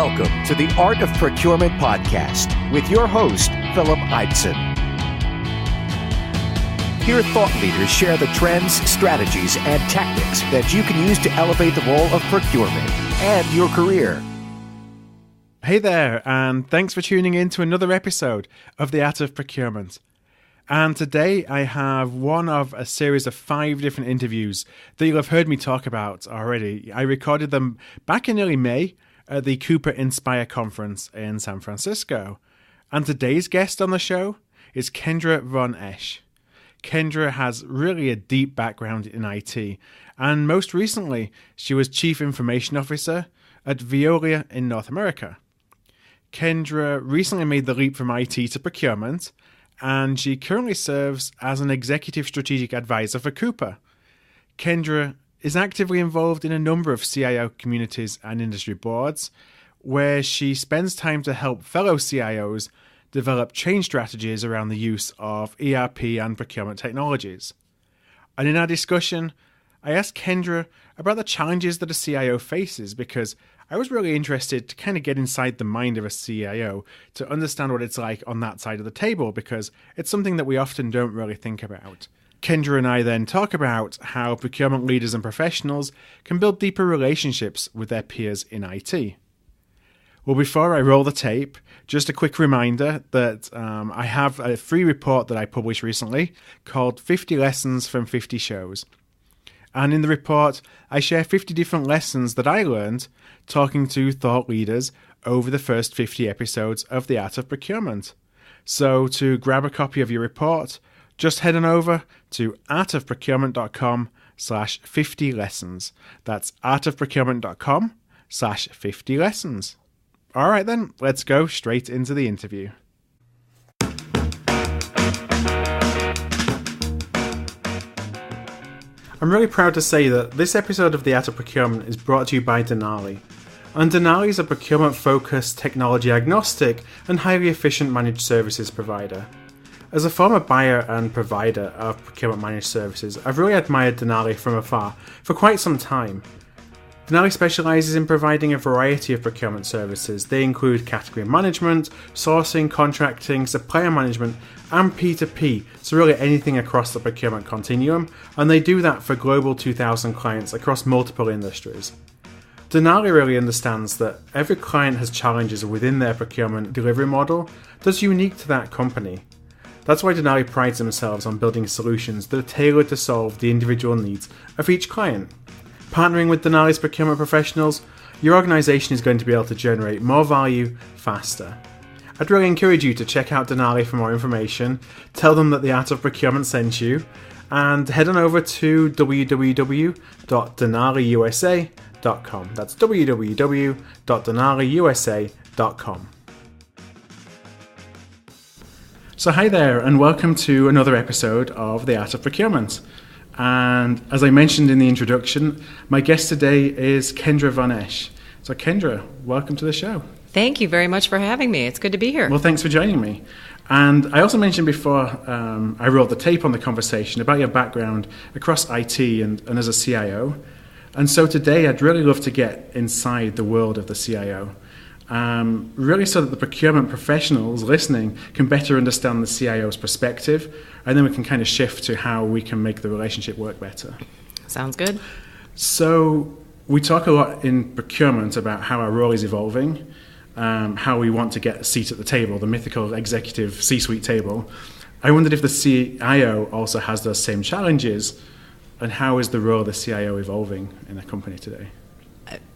Welcome to the Art of Procurement podcast with your host, Philip Eidson. Here, thought leaders share the trends, strategies, and tactics that you can use to elevate the role of procurement and your career. Hey there, and thanks for tuning in to another episode of The Art of Procurement. And today I have one of a series of 5 different interviews that you'll have heard me talk about already. I recorded them back in early May at the Coupa Inspire conference in San Francisco. And today's guest on the show is Kendra Von Esh. Kendra has really a deep background in IT, and most recently, she was Chief Information Officer at Veolia in North America. Kendra recently made the leap from IT to procurement, and she currently serves as an Executive Strategic Advisor for Coupa. Kendra is actively involved in a number of CIO communities and industry boards, where she spends time to help fellow CIOs develop change strategies around the use of ERP and procurement technologies. And in our discussion, I asked Kendra about the challenges that a CIO faces, because I was really interested to kind of get inside the mind of a CIO to understand what it's like on that side of the table, because it's something that we often don't really think about. Kendra and I then talk about how procurement leaders and professionals can build deeper relationships with their peers in IT. Well, before I roll the tape, just a quick reminder that I have a free report that I published recently called 50 Lessons from 50 Shows. And in the report, I share 50 different lessons that I learned talking to thought leaders over the first 50 episodes of The Art of Procurement. So to grab a copy of your report, just head on over to artofprocurement.com/50 lessons. That's artofprocurement.com/50 lessons. All right then, let's go straight into the interview. I'm really proud to say that this episode of The Art of Procurement is brought to you by Denali. And Denali is a procurement-focused, technology-agnostic, and highly efficient managed services provider. As a former buyer and provider of procurement managed services, I've really admired Denali from afar for quite some time. Denali specializes in providing a variety of procurement services. They include category management, sourcing, contracting, supplier management, and P2P, so really anything across the procurement continuum, and they do that for Global 2000 clients across multiple industries. Denali really understands that every client has challenges within their procurement delivery model that's unique to that company. That's why Denali prides themselves on building solutions that are tailored to solve the individual needs of each client. Partnering with Denali's procurement professionals, your organization is going to be able to generate more value faster. I'd really encourage you to check out Denali for more information, tell them that The Art of Procurement sent you, and head on over to www.denaliusa.com. That's www.denaliusa.com. So hi there, and welcome to another episode of The Art of Procurement. And as I mentioned in the introduction, my guest today is Kendra Von Esh. So Kendra, welcome to the show. Thank you very much for having me. It's good to be here. Well, thanks for joining me. And I also mentioned before I wrote the tape on the conversation about your background across IT and as a CIO. And so today I'd really love to get inside the world of the CIO. Really so that the procurement professionals listening can better understand the CIO's perspective, and then we can kind of shift to how we can make the relationship work better. Sounds good. So we talk a lot in procurement about how our role is evolving, how we want to get a seat at the table, the mythical executive C-suite table. I wondered if the CIO also has those same challenges, and how is the role of the CIO evolving in a company today?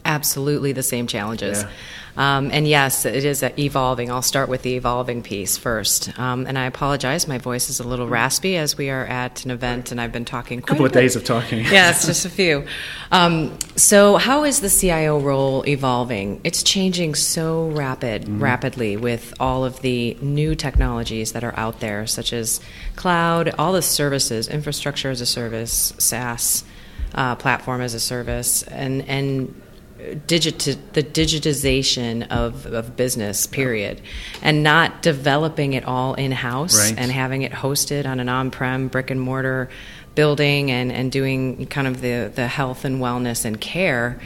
Absolutely the same challenges. Yeah. And yes, it is evolving. I'll start with the evolving piece first. And I apologize, my voice is a little raspy as we are at an event and I've been talking quite a couple of bit. days of talking. Yes, just a few. So how is the CIO role evolving? It's changing so rapidly with all of the new technologies that are out there, such as cloud, all the services, infrastructure as a service, SaaS, platform as a service, and the digitization of business, period, and not developing it all in-house and having it hosted on an on-prem brick-and-mortar building and doing kind of the health and wellness and care.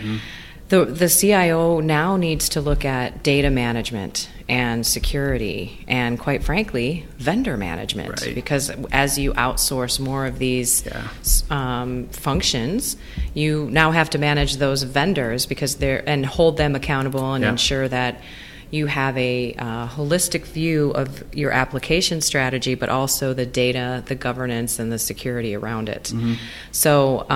The CIO now needs to look at data management and security and, quite frankly, vendor management. Right. Because as you outsource more of these functions, you now have to manage those vendors and hold them accountable and ensure that you have a holistic view of your application strategy, but also the data, the governance, and the security around it. Mm-hmm. So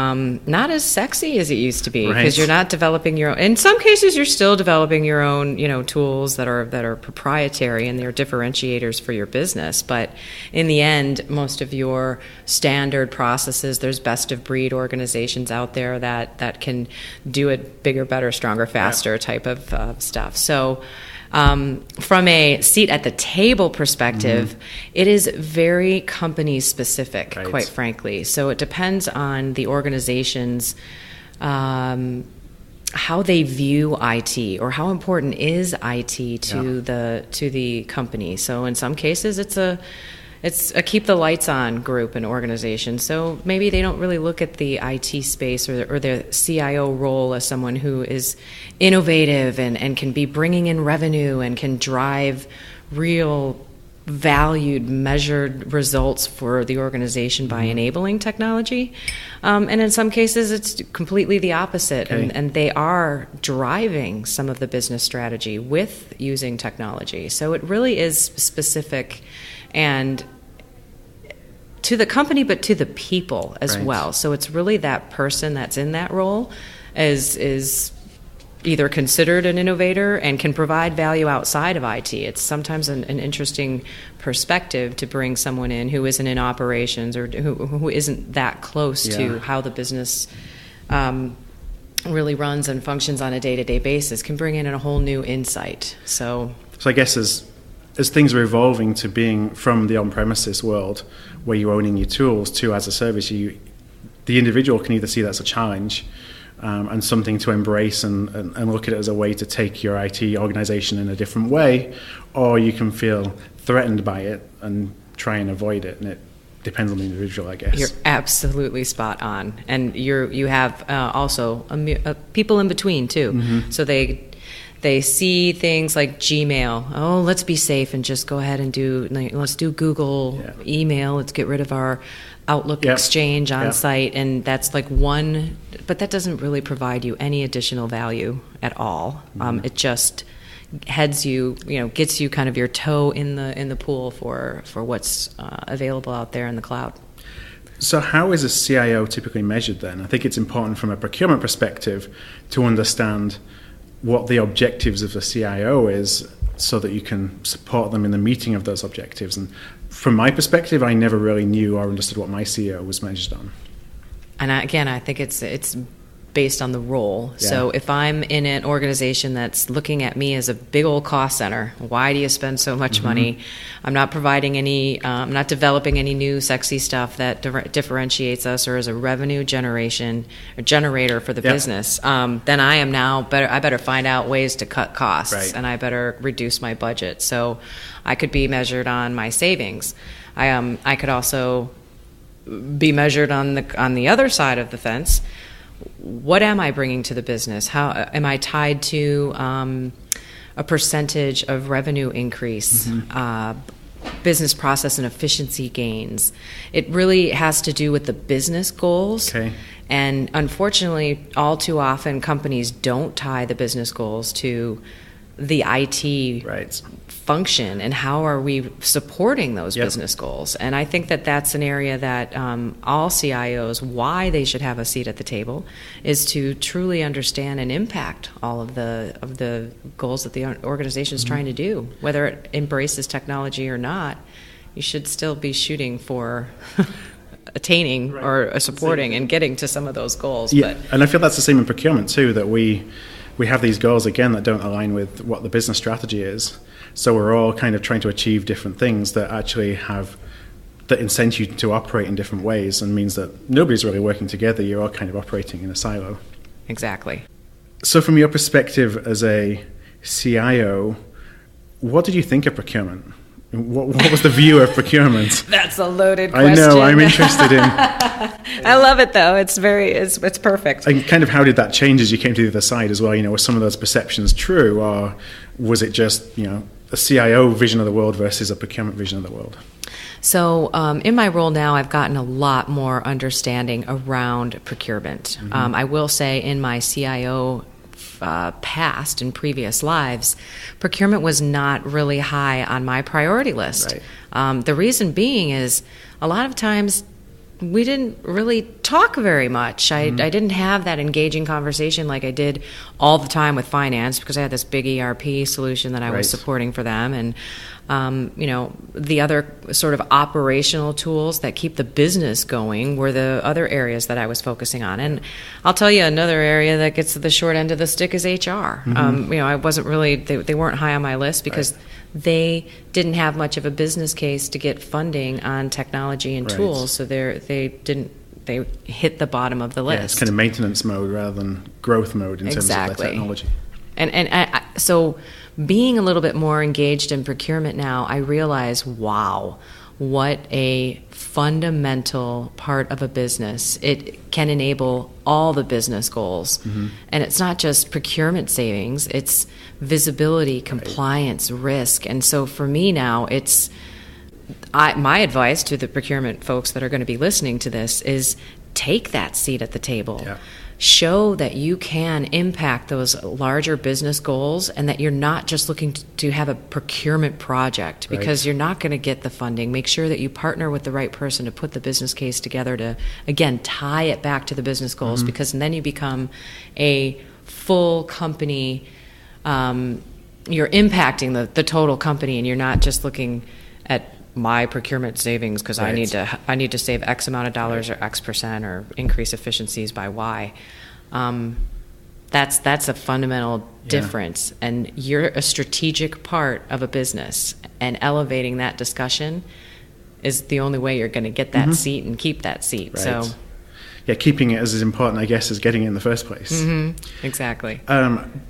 not as sexy as it used to be, because you're not developing your own. In some cases, you're still developing your own, tools that are proprietary and they're differentiators for your business. But in the end, most of your standard processes, there's best of breed organizations out there that can do it bigger, better, stronger, faster type of stuff. So. From a seat at the table perspective, it is very company specific, quite frankly. So it depends on the organization's how they view IT, or how important is IT to the company. So in some cases, it's a keep the lights on group and organization. So maybe they don't really look at the IT space or the CIO role as someone who is innovative and can be bringing in revenue and can drive real valued, measured results for the organization by enabling technology. And in some cases, it's completely the opposite. Okay. And they are driving some of the business strategy with using technology. So it really is specific and to the company, but to the people as well. So it's really that person that's in that role is either considered an innovator and can provide value outside of IT. It's sometimes an interesting perspective to bring someone in who isn't in operations or who isn't that close to how the business really runs and functions on a day-to-day basis, can bring in a whole new insight. So I guess as things are evolving to being from the on-premises world, where you're owning your tools, to as a service, the individual can either see that as a challenge and something to embrace and look at it as a way to take your IT organization in a different way, or you can feel threatened by it and try and avoid it, and it depends on the individual, I guess. You're absolutely spot on. And you have also people in between too. Mm-hmm. So they see things like Gmail. Oh, let's be safe and just go ahead and let's do Google email. Let's get rid of our Outlook exchange on site. And that's like one, but that doesn't really provide you any additional value at all. It just gets you kind of your toe in the pool for what's available out there in the cloud. So how is a CIO typically measured then? I think it's important from a procurement perspective to understand what the objectives of the CIO is, so that you can support them in the meeting of those objectives. And from my perspective, I never really knew or understood what my CEO was measured on. And I think it's based on the role. Yeah. So if I'm in an organization that's looking at me as a big old cost center, why do you spend so much money? I'm not providing I'm not developing any new sexy stuff that differentiates us or is a revenue generator for the business. Then I am now I better find out ways to cut costs, and I better reduce my budget. So I could be measured on my savings. I could also be measured on the other side of the fence. What am I bringing to the business? How am I tied to a percentage of revenue increase, business process and efficiency gains? It really has to do with the business goals. Okay. And unfortunately, all too often, companies don't tie the business goals to the IT function, and how are we supporting those business goals. And I think that's an area that all CIOs, why they should have a seat at the table, is to truly understand and impact all of the goals that the organization is trying to do. Whether it embraces technology or not, you should still be shooting for attaining or supporting and getting to some of those goals. Yeah, and I feel that's the same in procurement too, that we have these goals, again, that don't align with what the business strategy is. So we're all kind of trying to achieve different things that actually that incent you to operate in different ways, and means that nobody's really working together. You're all kind of operating in a silo. Exactly. So from your perspective as a CIO, what did you think of procurement? What was the view of procurement? That's a loaded question. I know, I'm interested in. I love it though. It's perfect. And kind of how did that change as you came to the other side as well? Were some of those perceptions true, or was it just, a CIO vision of the world versus a procurement vision of the world? So in my role now, I've gotten a lot more understanding around procurement. Mm-hmm. I will say in my CIO past and previous lives, procurement was not really high on my priority list. Right. The reason being is a lot of times we didn't really talk very much. I didn't have that engaging conversation like I did all the time with finance, because I had this big ERP solution that I was supporting for them, and the other sort of operational tools that keep the business going were the other areas that I was focusing on. And I'll tell you, another area that gets the short end of the stick is HR. I wasn't really, they weren't high on my list because they didn't have much of a business case to get funding on technology and tools, so they hit the bottom of the list. Yeah, it's kind of maintenance mode rather than growth mode in terms of their technology. And so being a little bit more engaged in procurement now, I realize, wow, what a fundamental part of a business. It can enable all the business goals. And it's not just procurement savings, it's visibility, compliance, risk. And so for me now, my advice to the procurement folks that are going to be listening to this is take that seat at the table. Yeah. Show that you can impact those larger business goals, and that you're not just looking to have a procurement project, because you're not going to get the funding. Make sure that you partner with the right person to put the business case together to, again, tie it back to the business goals, because then you become a full company. You're impacting the total company, and you're not just looking at my procurement savings because I need to save X amount of dollars or X percent or increase efficiencies by Y. That's a fundamental difference, and you're a strategic part of a business, and elevating that discussion is the only way you're going to get that seat and keep that seat. Right. So keeping it as important, I guess, as getting it in the first place. Exactly.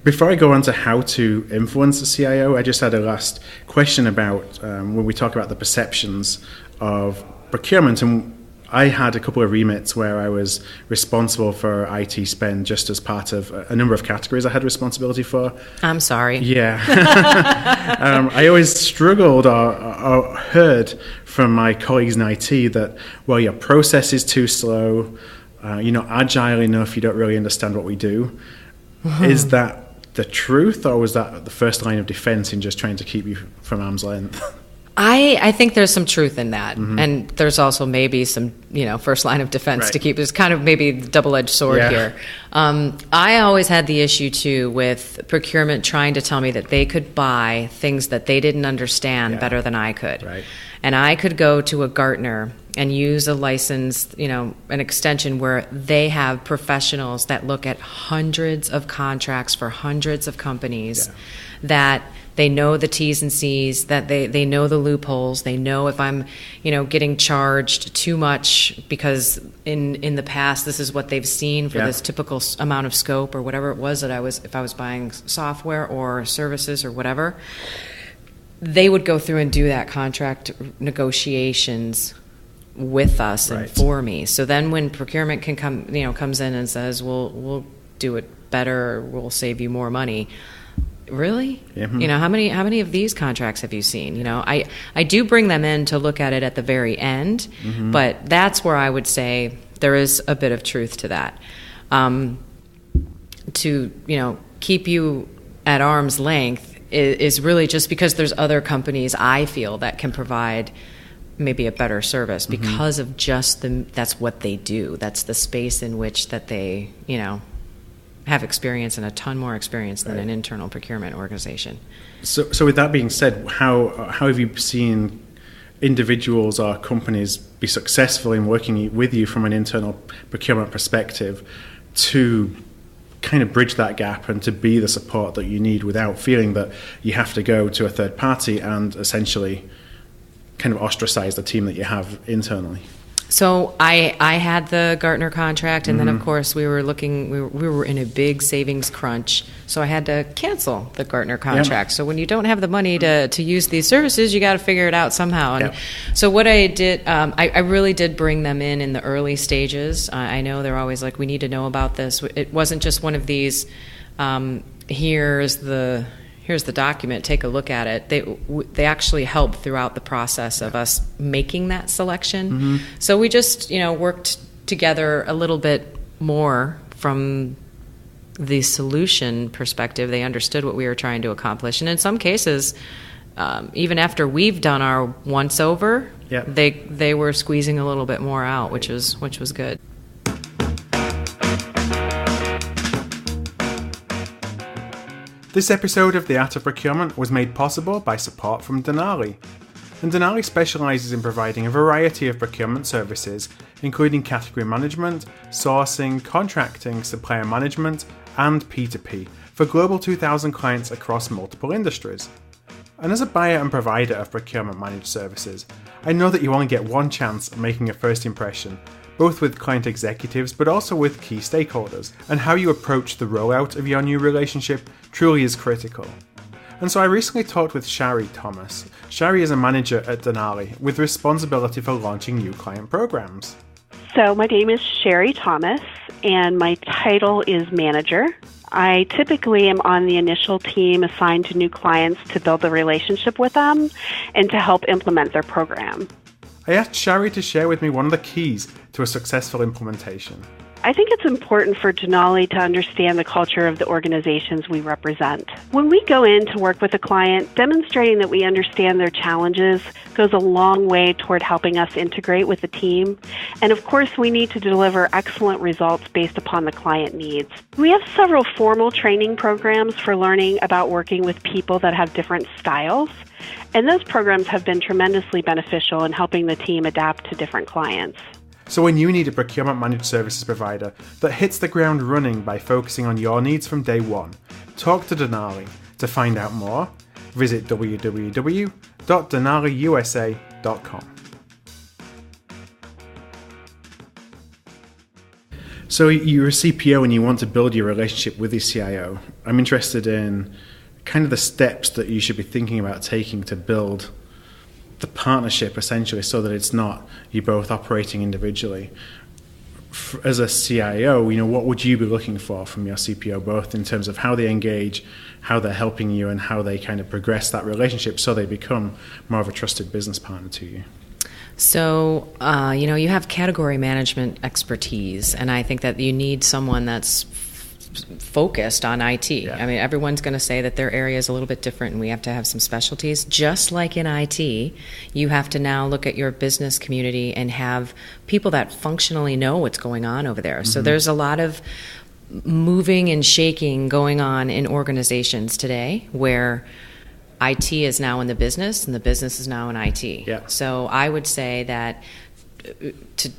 Before I go on to how to influence the CIO, I just had a last question about when we talk about the perceptions of procurement. And I had a couple of remits where I was responsible for IT spend just as part of a number of categories I had responsibility for. I'm sorry. Yeah. I always struggled or heard from my colleagues in IT that, well, your process is too slow, you're not agile enough, you don't really understand what we do. Is that the truth, or was that the first line of defense in just trying to keep you from arm's length? I think there's some truth in that, and there's also maybe some first line of defense to keep. It's kind of maybe the double-edged sword here. I always had the issue too with procurement trying to tell me that they could buy things that they didn't understand better than I could, and I could go to a Gartner and use a license, an extension where they have professionals that look at hundreds of contracts for hundreds of companies, that they know the T's and C's, that they know the loopholes, they know if I'm, getting charged too much because in the past this is what they've seen for this typical amount of scope or whatever it was if I was buying software or services or whatever. They would go through and do that contract negotiations with us and for me. So then when procurement comes in and says, we'll do it better, or we'll save you more money. Really? How many of these contracts have you seen? I do bring them in to look at it at the very end, but that's where I would say there is a bit of truth to that. To keep you at arm's length is really just because there's other companies I feel that can provide maybe a better service because of just that's what they do. That's the space in which that they have experience, and a ton more experience than an internal procurement organization. So with that being said, how have you seen individuals or companies be successful in working with you from an internal procurement perspective to kind of bridge that gap and to be the support that you need without feeling that you have to go to a third party and essentially kind of ostracize the team that you have internally? So I had the Gartner contract, and then of course we were in a big savings crunch, so I had to cancel the Gartner contract. So when you don't have the money to use these services, you got to figure it out somehow. And so what I did, I really did bring them in the early stages. I know they're always like, we need to know about this. It wasn't just one of these, here's the document, take a look at it. They actually helped throughout the process of us making that selection. So we just, worked together a little bit more from the solution perspective. They understood what we were trying to accomplish. And in some cases, even after we've done our once over, they were squeezing a little bit more out, which was good. This episode of The Art of Procurement was made possible by support from Denali. And Denali specialises in providing a variety of procurement services, including category management, sourcing, contracting, supplier management, and P2P for Global 2000 clients across multiple industries. And as a buyer and provider of procurement managed services, I know that you only get one chance at making a first impression, both with client executives but also with key stakeholders, and how you approach the rollout of your new relationship truly is critical. And so I recently talked with Shari Thomas. Shari is a manager at Denali with responsibility for launching new client programs. So my name is Shari Thomas, and my title is manager. I typically am on the initial team assigned to new clients to build a relationship with them and to help implement their program. I asked Shari to share with me one of the keys to a successful implementation. I think it's important for Denali to understand the culture of the organizations we represent. When we go in to work with a client, demonstrating that we understand their challenges goes a long way toward helping us integrate with the team. And of course, we need to deliver excellent results based upon the client needs. We have several formal training programs for learning about working with people that have different styles. And those programs have been tremendously beneficial in helping the team adapt to different clients. So when you need a procurement managed services provider that hits the ground running by focusing on your needs from day one, talk to Denali. To find out more, visit www.denaliusa.com. So you're a CPO and you want to build your relationship with your CIO. I'm interested in kind of the steps that you should be thinking about taking to build the partnership, essentially, so that it's not you both operating individually. As a CIO, what would you be looking for from your CPO, both in terms of how they engage, how they're helping you, and how they kind of progress that relationship so they become more of a trusted business partner to you? So, you have category management expertise, and I think that you need someone that's focused on IT. I mean, everyone's going to say that their area is a little bit different and we have to have some specialties. Just like in IT, you have to now look at your business community and have people that functionally know what's going on over there. So there's a lot of moving and shaking going on in organizations today where IT is now in the business and the business is now in IT. So I would say that to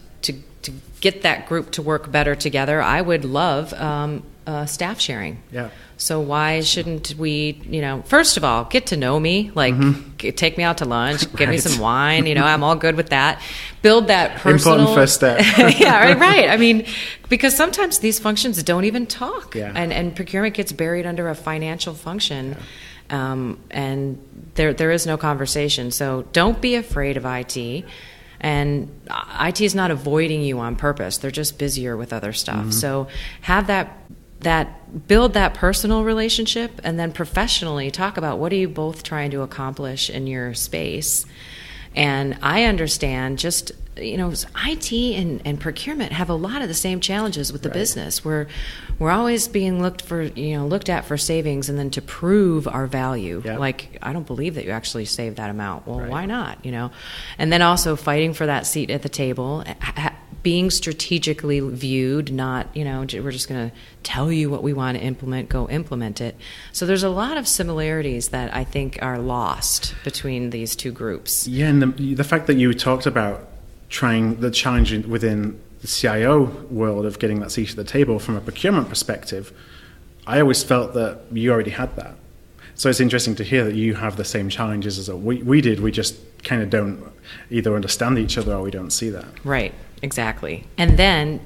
get that group to work better together, I would love staff sharing. So why shouldn't we, first of all, get to know me, take me out to lunch, give me some wine, I'm all good with that. Build that personal... Important first step. right. I mean, because sometimes these functions don't even talk. And procurement gets buried under a financial function. And there is no conversation. So don't be afraid of IT. And IT is not avoiding you on purpose. They're just busier with other stuff. So have that build that personal relationship, and then professionally talk about what are you both trying to accomplish in your space. And I understand just, IT and procurement have a lot of the same challenges with the business. We're always being looked at for savings and then to prove our value. Like, I don't believe that you actually saved that amount. Well, why not? And then also fighting for that seat at the table, being strategically viewed, not, we're just going to tell you what we want to implement, go implement it. So there's a lot of similarities that I think are lost between these two groups. And the fact that you talked about trying the challenge within the CIO world of getting that seat at the table from a procurement perspective, I always felt that you already had that. So it's interesting to hear that you have the same challenges as we did. We just kind of don't either understand each other or we don't see that. Right, exactly. And then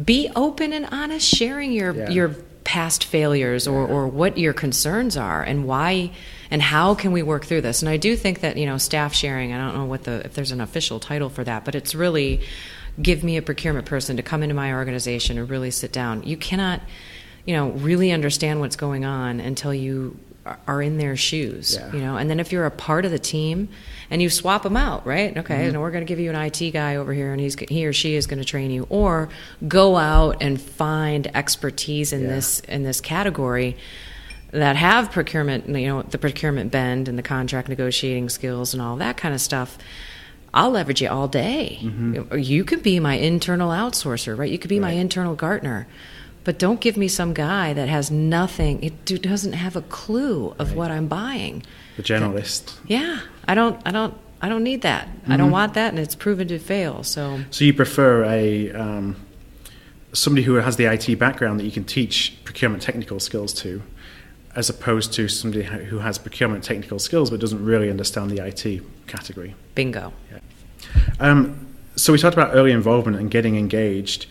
be open and honest, sharing your past failures or what your concerns are and why and how can we work through this. And I do think that, staff sharing, I don't know if there's an official title for that, but it's really give me a procurement person to come into my organization and really sit down. You cannot really understand what's going on until you are in their shoes, and then if you're a part of the team and you swap them out, right? Okay, and we're going to give you an IT guy over here and he or she is going to train you, or go out and find expertise in this category that have procurement, the procurement bend and the contract negotiating skills and all that kind of stuff. I'll leverage you all day. You could be my internal outsourcer, right? You could be my internal Gartner. But don't give me some guy that has nothing. It doesn't have a clue of what I'm buying. The generalist. Yeah, I don't need that. I don't want that, and it's proven to fail. So you prefer somebody who has the IT background that you can teach procurement technical skills to, as opposed to somebody who has procurement technical skills but doesn't really understand the IT category. Bingo. Yeah. So we talked about early involvement and getting engaged.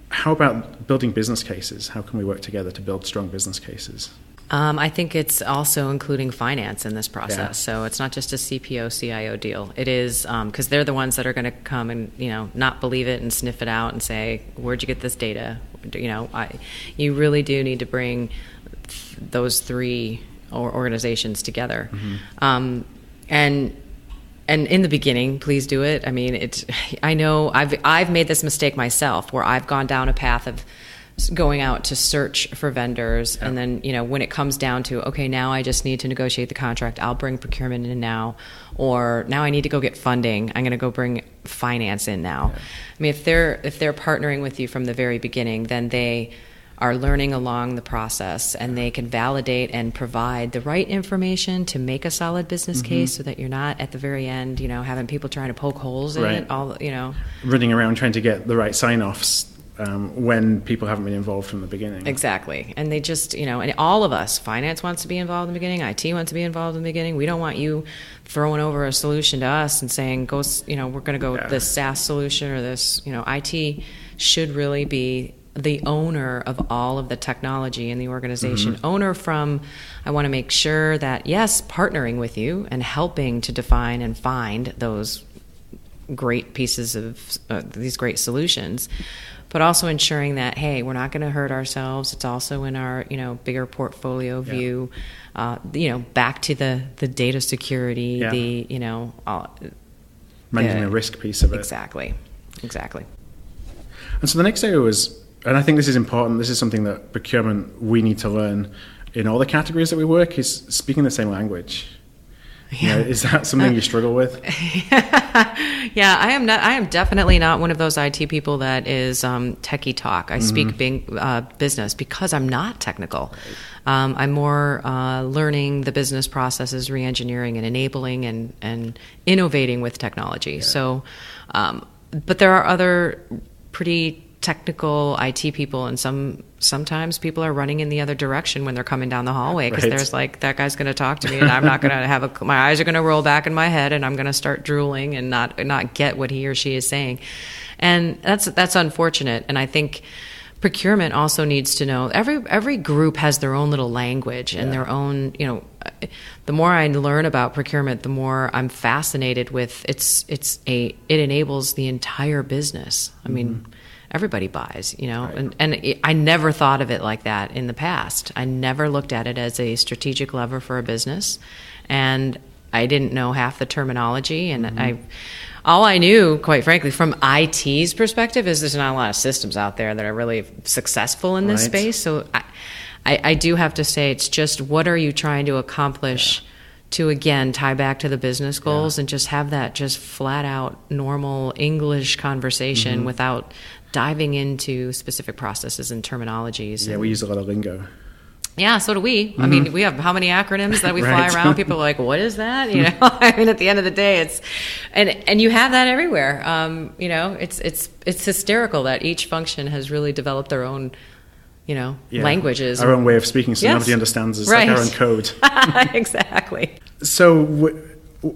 How about building business cases? How can we work together to build strong business cases? I think it's also including finance in this process. So it's not just a CPO, CIO deal. It is because they're the ones that are going to come and not believe it and sniff it out and say, "Where'd you get this data?" You really do need to bring those three organizations together. And in the beginning, please do it. I mean, I know I've made this mistake myself where I've gone down a path of going out to search for vendors, and then when it comes down to okay, now I just need to negotiate the contract, I'll bring procurement in now, or now I need to go get funding, I'm going to go bring finance in now. I mean, if they're partnering with you from the very beginning, then they are learning along the process, and they can validate and provide the right information to make a solid business case, so that you're not at the very end, having people trying to poke holes in it, running around trying to get the right sign-offs when people haven't been involved from the beginning. Exactly. And they just, and all of us, finance wants to be involved in the beginning, IT wants to be involved in the beginning. We don't want you throwing over a solution to us and saying, go, we're going to go with this SaaS solution or this, IT should really be the owner of all of the technology in the organization. Owner from, I want to make sure that, yes, partnering with you and helping to define and find those great pieces of these great solutions, but also ensuring that, hey, we're not going to hurt ourselves. It's also in our, bigger portfolio view, back to the data security, managing the risk piece of it. Exactly. And so the next area was, and I think this is important, this is something that procurement, we need to learn in all the categories that we work, is speaking the same language. Is that something you struggle with? Yeah, I am definitely not one of those IT people that is techie talk. I speak business because I'm not technical. I'm more learning the business processes, re-engineering and enabling and innovating with technology. So, but there are other pretty technical IT people, and sometimes people are running in the other direction when they're coming down the hallway, because there's like, that guy's going to talk to me and I'm not going to have my eyes are going to roll back in my head and I'm going to start drooling and not get what he or she is saying. And that's unfortunate. And I think procurement also needs to know every group has their own little language and their own, the more I learn about procurement, the more I'm fascinated with it enables the entire business. I mean, everybody buys, and I never thought of it like that in the past. I never looked at it as a strategic lever for a business, and I didn't know half the terminology, and all I knew, quite frankly, from IT's perspective, is there's not a lot of systems out there that are really successful in this space. So I do have to say, it's just, what are you trying to accomplish to, again, tie back to the business goals and just have that just flat out normal English conversation without diving into specific processes and terminologies. Yeah, we use a lot of lingo. Yeah, so do we. I mean, we have how many acronyms that we fly around? People are like, what is that? I mean, at the end of the day, it's, and you have that everywhere. It's hysterical that each function has really developed their own languages. Our own way of speaking, so Yes. nobody understands us, Right. like our own code. Exactly. So,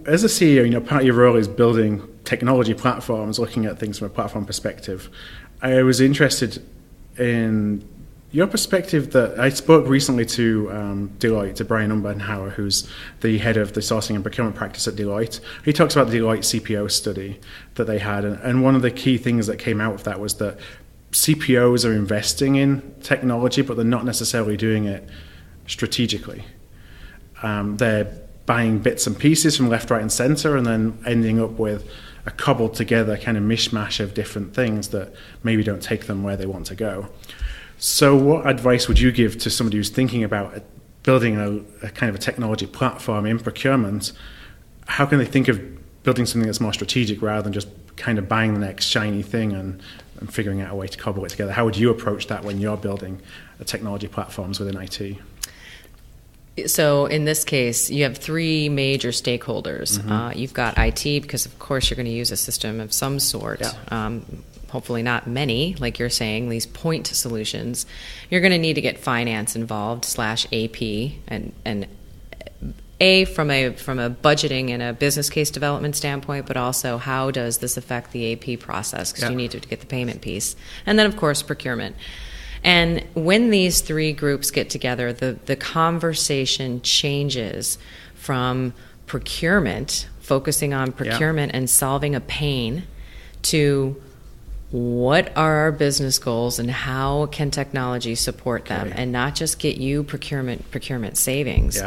as a CEO, part of your role is building technology platforms, looking at things from a platform perspective. I was interested in your perspective that I spoke recently to Deloitte, to Brian Umbenhauer, who's the head of the sourcing and procurement practice at Deloitte. He talks about the Deloitte CPO study that they had, and one of the key things that came out of that was that CPOs are investing in technology, but they're not necessarily doing it strategically. They're buying bits and pieces from left, right, and center, and then ending up with a cobbled together kind of mishmash of different things that maybe don't take them where they want to go. So what advice would you give to somebody who's thinking about building a kind of a technology platform in procurement? How can they think of building something that's more strategic rather than just kind of buying the next shiny thing and figuring out a way to cobble it together? How would you approach that when you're building technology platforms within IT? So in this case, you have three major stakeholders. You've got IT, because of course you're going to use a system of some sort. Yeah. Hopefully not many, like you're saying, these point solutions. You're going to need to get finance involved /AP and from a budgeting and a business case development standpoint, but also how does this affect the AP process, because you need to get the payment piece. And then, of course, procurement. And when these three groups get together, the conversation changes from procurement, focusing on procurement and solving a pain, to what are our business goals and how can technology support them, and not just get you procurement savings,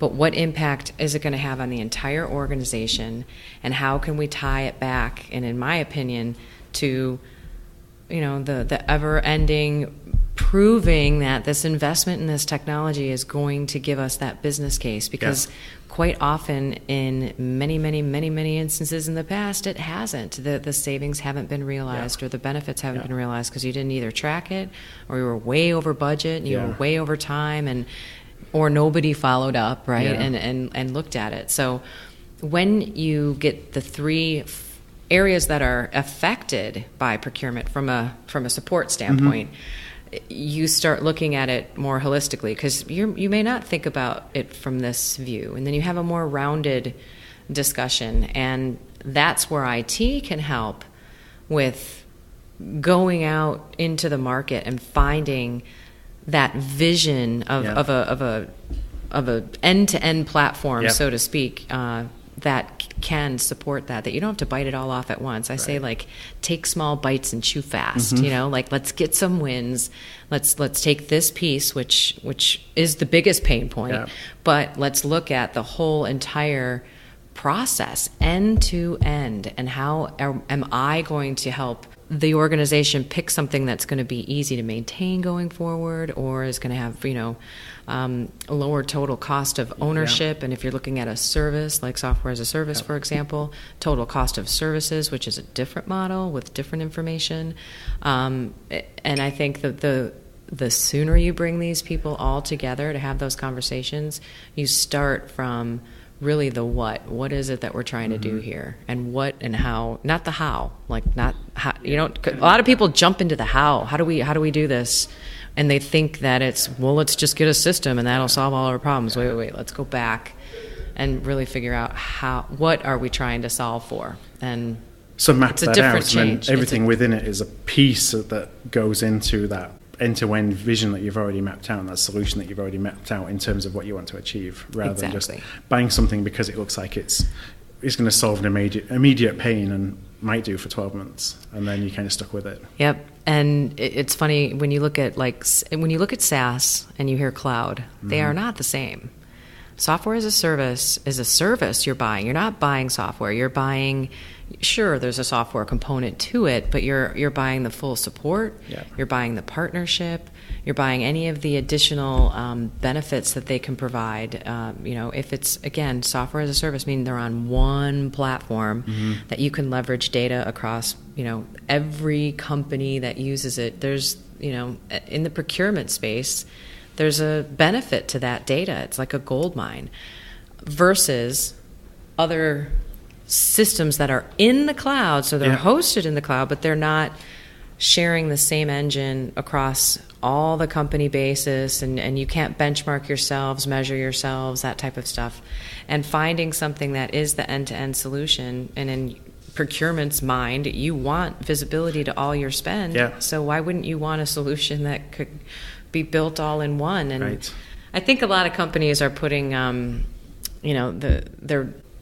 but what impact is it going to have on the entire organization, and how can we tie it back, and in my opinion, to the ever-ending proving that this investment in this technology is going to give us that business case, because quite often in many instances in the past, it hasn't. The savings haven't been realized or the benefits haven't been realized because you didn't either track it, or you were way over budget and you were way over time, or nobody followed up, right, and looked at it. So when you get the three areas that are affected by procurement from a support standpoint, you start looking at it more holistically, because you may not think about it from this view, and then you have a more rounded discussion, and that's where IT can help with going out into the market and finding that vision of a end-to-end platform, so to speak, that can support that you don't have to bite it all off at once. I say, like, take small bites and chew fast. Like, let's get some wins. Let's take this piece, which is the biggest pain point, but let's look at the whole entire process, end to end, and how am I going to help the organization pick something that's going to be easy to maintain going forward, or is going to have a lower total cost of ownership. And if you're looking at a service like software as a service, for example, total cost of services, which is a different model with different information. And I think that the sooner you bring these people all together to have those conversations, you start from really the what is it that we're trying to do here, and what and how, not the how. Like, not how, a lot of people jump into the how do we do this, and they think that it's, well, let's just get a system and that'll solve all our problems. Wait, let's go back and really figure out what are we trying to solve for, and so map it's a that different out, change. And everything within it is a piece that goes into that end-to-end vision that you've already mapped out, and that solution that you've already mapped out in terms of what you want to achieve, rather than just buying something because it looks like it's going to solve an immediate pain and might do for 12 months, and then you're kind of stuck with it. Yep. And it's funny when you look at SaaS and you hear cloud, they are not the same. Software as a service is a service you're buying. You're not buying software. You're buying, sure, there's a software component to it, but you're buying the full support. Yeah. You're buying the partnership. You're buying any of the additional benefits that they can provide. If it's, again, software as a service, meaning they're on one platform that you can leverage data across, every company that uses it. There's, in the procurement space, there's a benefit to that data. It's like a gold mine, versus other systems that are in the cloud. So they're hosted in the cloud, but they're not sharing the same engine across all the company basis, and you can't benchmark yourselves, measure yourselves, that type of stuff, and finding something that is the end-to-end solution. And in procurement's mind, you want visibility to all your spend. Yeah. So why wouldn't you want a solution that could be built all in one? And right. I think a lot of companies are putting,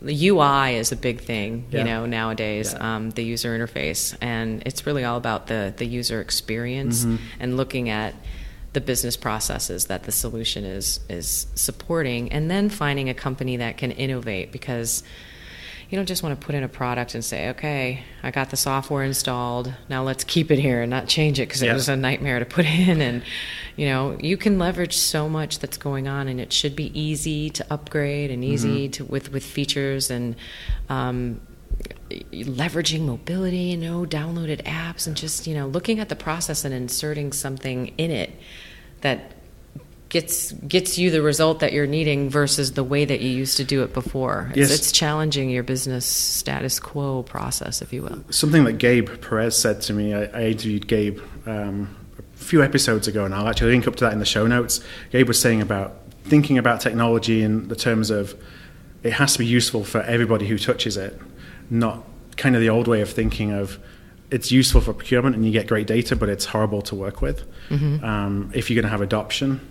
the UI is a big thing, nowadays, the user interface. And it's really all about the user experience and looking at the business processes that the solution is supporting, and then finding a company that can innovate, because you don't just want to put in a product and say, okay, I got the software installed, now let's keep it here and not change it because it was a nightmare to put in. And you can leverage so much that's going on, and it should be easy to upgrade and easy to with features and leveraging mobility, downloaded apps, and just looking at the process and inserting something in it that gets you the result that you're needing versus the way that you used to do it before. Yes. It's challenging your business status quo process, if you will. Something that Gabe Perez said to me, I interviewed Gabe a few episodes ago, and I'll actually link up to that in the show notes. Gabe was saying about thinking about technology in the terms of it has to be useful for everybody who touches it, not kind of the old way of thinking of it's useful for procurement and you get great data, but it's horrible to work with. If you're going to have adoption,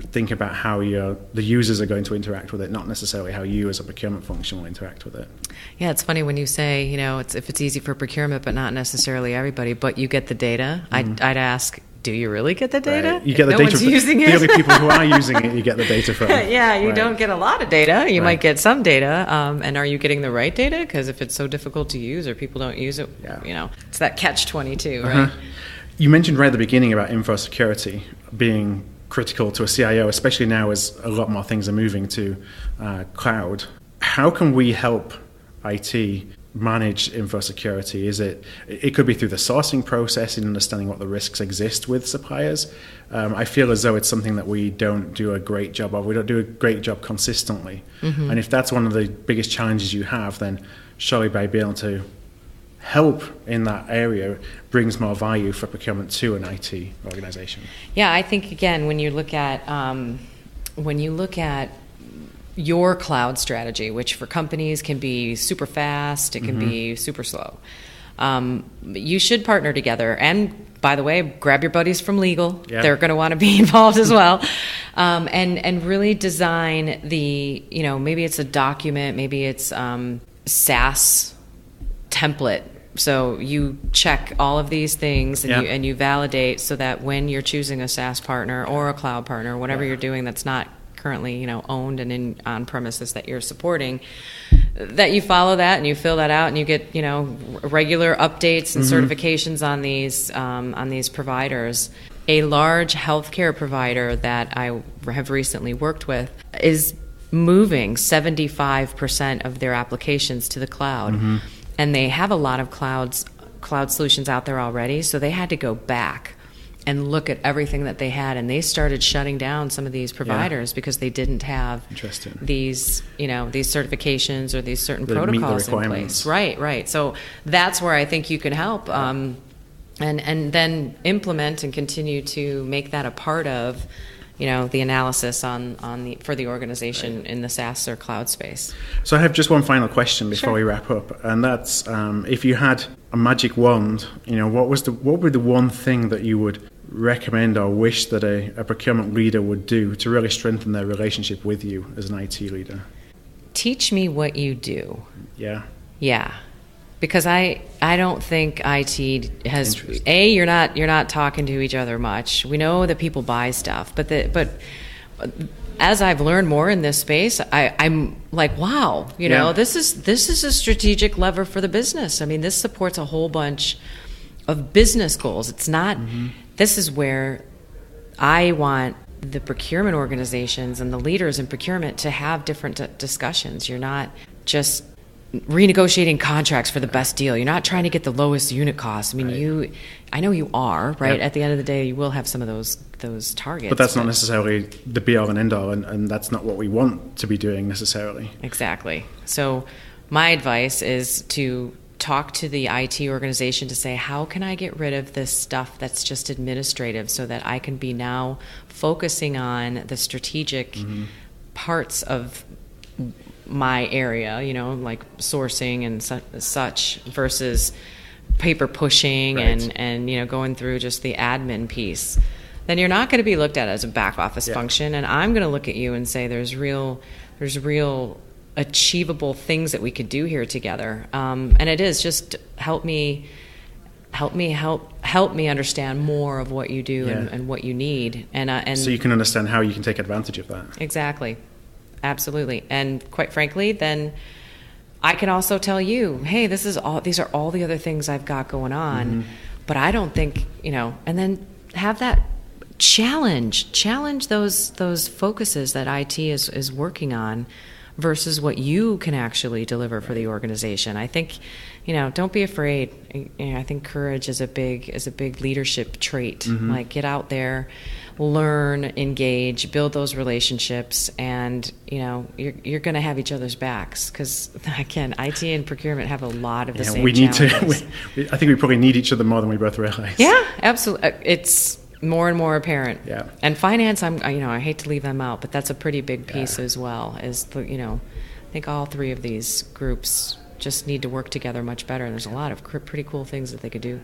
think about how the users are going to interact with it, not necessarily how you as a procurement function will interact with it. Yeah, it's funny when you say, if it's easy for procurement, but not necessarily everybody, but you get the data. I'd ask, do you really get the data? Right. You get the data from the only people who are using it, you get the data from. You don't get a lot of data. You might get some data. And are you getting the right data? Because if it's so difficult to use or people don't use it, it's that catch-22, right? You mentioned right at the beginning about info security being critical to a CIO, especially now as a lot more things are moving to cloud. How can we help IT manage info security? It could be through the sourcing process and understanding what the risks exist with suppliers. I feel as though it's something that we don't do a great job of. We don't do a great job consistently. And if that's one of the biggest challenges you have, then surely by being able to help in that area brings more value for procurement to an IT organization. Yeah, I think again when you look at your cloud strategy, which for companies can be super fast, it can be super slow. You should partner together. And by the way, grab your buddies from legal. Yeah. They're going to want to be involved as well. And really design the, maybe it's a document, maybe it's SaaS template. So you check all of these things and you validate so that when you're choosing a SaaS partner or a cloud partner, whatever you're doing that's not currently owned and in on premises that you're supporting, that you follow that and you fill that out and you get regular updates and certifications on these providers. A large healthcare provider that I have recently worked with is moving 75% of their applications to the cloud. And they have a lot of cloud solutions out there already, so they had to go back and look at everything that they had, and they started shutting down some of these providers because they didn't have these certifications or these certain protocols in place. Right. So that's where I think you can help, and then implement and continue to make that a part of the analysis for the organization in the SaaS or cloud space. So I have just one final question before we wrap up, and that's if you had a magic wand, what would be the one thing that you would recommend or wish that a procurement leader would do to really strengthen their relationship with you as an IT leader? Teach me what you do. Yeah. Because I don't think IT has you're not talking to each other much. We know that people buy stuff, but as I've learned more in this space, I'm like, wow, this is a strategic lever for the business. I mean, this supports a whole bunch of business goals. It's not. This is where I want the procurement organizations and the leaders in procurement to have different discussions. You're not just renegotiating contracts for the best deal. You're not trying to get the lowest unit cost. I mean, I know you are, right? At the end of the day, you will have some of those targets. But that's not necessarily the be-all and end-all, and that's not what we want to be doing necessarily. Exactly. So my advice is to talk to the IT organization to say, how can I get rid of this stuff that's just administrative so that I can be now focusing on the strategic parts of my area, like sourcing and such versus paper pushing and going through just the admin piece. Then you're not going to be looked at as a back office function, and I'm going to look at you and say there's real achievable things that we could do here together. And it is just help me understand more of what you do and what you need, and so you can understand how you can take advantage of that. Exactly, absolutely. And quite frankly, then I can also tell you, hey, these are all the other things I've got going on, but I don't think, and then have that challenge those focuses that IT is working on versus what you can actually deliver for the organization. I think, don't be afraid. I think courage is a big leadership trait. Like, get out there, learn, engage, build those relationships, and you're going to have each other's backs, because again, IT and procurement have a lot of the same challenges. I think we probably need each other more than we both realize. Yeah, absolutely. It's more and more apparent. Yeah. And finance, I hate to leave them out, but that's a pretty big piece as well. I think all three of these groups just need to work together much better, and there's a lot of pretty cool things that they could do.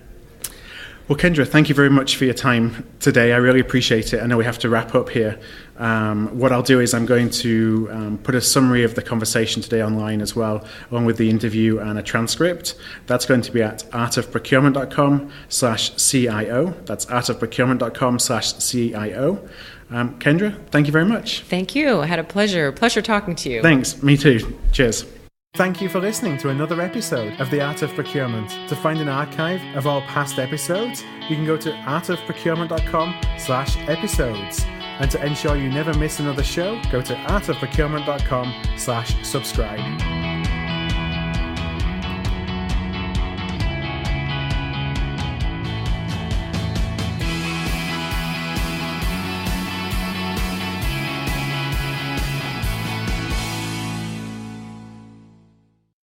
Well, Kendra, thank you very much for your time today. I really appreciate it. I know we have to wrap up here. What I'll do is I'm going to put a summary of the conversation today online as well, along with the interview and a transcript. That's going to be at artofprocurement.com/CIO. That's artofprocurement.com/CIO. Kendra, thank you very much. Thank you. I had a pleasure talking to you. Thanks. Me too. Cheers. Thank you for listening to another episode of The Art of Procurement. To find an archive of all past episodes, you can go to artofprocurement.com/episodes. And to ensure you never miss another show, go to artofprocurement.com/subscribe.